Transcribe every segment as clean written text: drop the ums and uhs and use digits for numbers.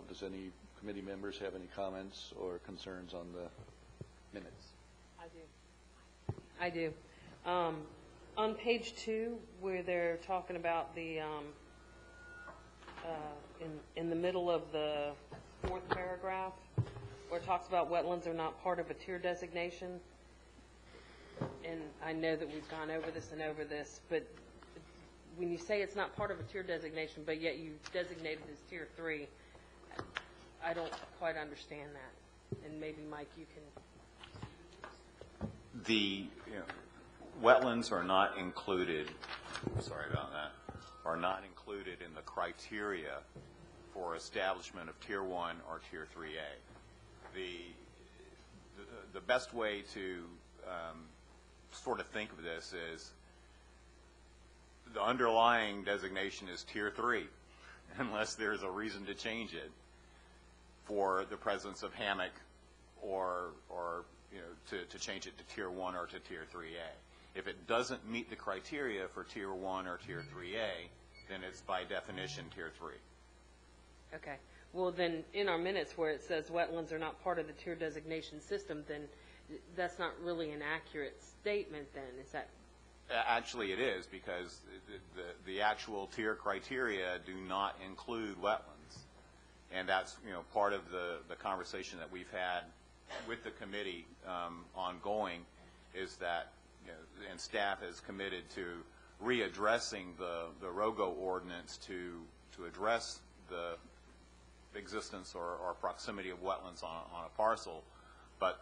Does any committee members have any comments or concerns on the minutes? I do. On page 2, where they're talking about the, in the middle of the 4th paragraph, where it talks about wetlands are not part of a tier designation, and I know that we've gone over this, but when you say it's not part of a tier designation, but yet you designate it as tier 3, I don't quite understand that. And maybe, Mike, you can. The wetlands are not included, sorry about that, are not included in the criteria for establishment of tier 1 or tier 3A. The best way to sort of think of this is the underlying designation is tier 3 unless there's a reason to change it for the presence of hammock or to change it to tier 1 or to tier 3A. If it doesn't meet the criteria for tier 1 or tier 3A, then it's by definition tier 3. Okay. Well, then in our minutes where it says wetlands are not part of the tier designation system, then that's not really an accurate statement then, is that? Actually it is, because the actual tier criteria do not include wetlands. And that's part of the conversation that we've had with the committee ongoing, is that and staff is committed to readdressing the ROGO ordinance to address the existence or proximity of wetlands on a parcel, but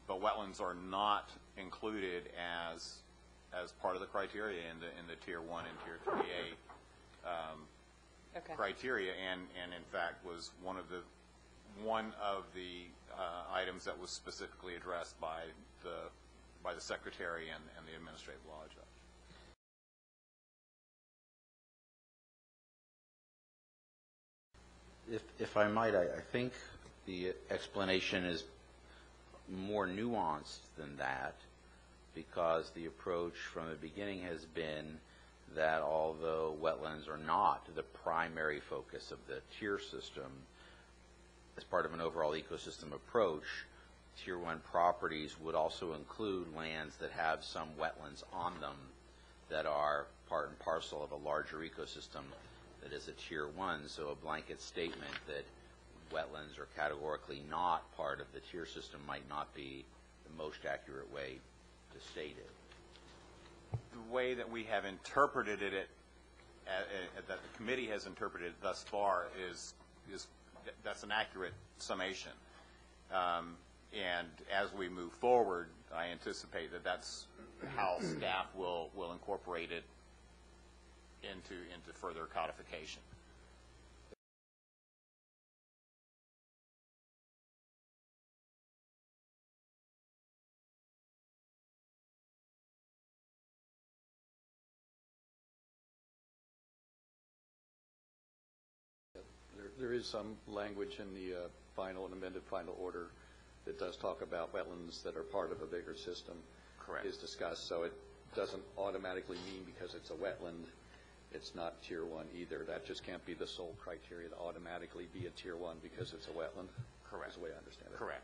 wetlands are not included as part of the criteria in the tier 1 and tier 3A okay. criteria, and in fact was one of the items that was specifically addressed by the secretary and the administrative law judge. If I might, I think the explanation is more nuanced than that, because the approach from the beginning has been that although wetlands are not the primary focus of the tier system, as part of an overall ecosystem approach, tier 1 properties would also include lands that have some wetlands on them that are part and parcel of a larger ecosystem that is a tier 1. So a blanket statement that wetlands are categorically not part of the tier system might not be the most accurate way to state it. The way that we have interpreted it, that the committee has interpreted it thus far, is that's an accurate summation. And as we move forward, I anticipate that that's how staff will incorporate it into further codification. There is some language in the final and amended final order that does talk about wetlands that are part of a bigger system. Correct. Is discussed, so it doesn't automatically mean because it's a wetland it's not tier 1 either. That just can't be the sole criteria to automatically be a tier 1 because it's a wetland. Correct. Is the way I understand it. Correct.